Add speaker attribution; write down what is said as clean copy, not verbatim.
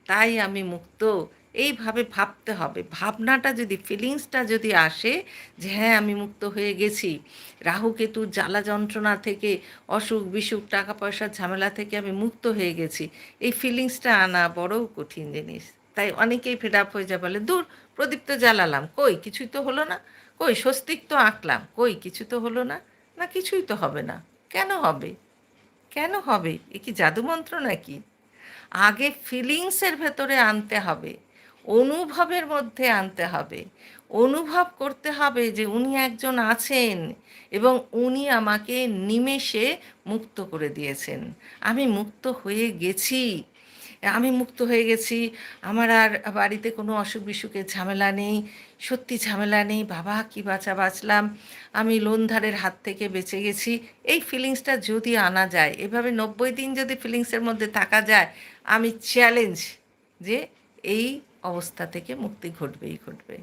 Speaker 1: তাই আমি মুক্ত, এইভাবে ভাবতে হবে। ভাবনাটা যদি, ফিলিংসটা যদি আসে যে হ্যাঁ আমি মুক্ত হয়ে গেছি, রাহু কেতুর জ্বালা যন্ত্রণা থেকে, অসুখ বিসুখ, টাকা পয়সার ঝামেলা থেকে আমি মুক্ত হয়ে গেছি, এই ফিলিংসটা আনা বড় কঠিন জিনিস। তাই অনেকেই ফেড আপ হয়ে যায়, বলে দূর, প্রদীপ তো জ্বালালাম, কই কিছুই তো হলো না, কই স্বস্তিক তো আঁকলাম, কই কিছু তো হলো না, না কিছুই তো হবে না। কেন হবে? কেন হবে? এ কি জাদুমন্ত্র নাকি? আগে ফিলিংসের ভেতরে আনতে হবে, অনুভবের মধ্যে আনতে হবে, অনুভব করতে হবে যে উনি একজন আছেন এবং উনি আমাকে নিমেষে মুক্ত করে দিয়েছেন। আমি মুক্ত হয়ে গেছি, আমি মুক্ত হয়ে গেছি। আমার আর বাড়িতে কোনো অসুখ বিসুখের ঝামেলা নেই, সত্যি ঝামেলা নেই, বাবা কি বাঁচলাম, আমি লোন ধারের হাত থেকে বেঁচে গেছি। এই ফিলিংসটা যদি আনা যায়, এভাবে 90 দিন যদি ফিলিংসের মধ্যে থাকা যায়, আমি চ্যালেঞ্জ যে এই অবস্থা থেকে মুক্তি ঘটবেই ঘটবে।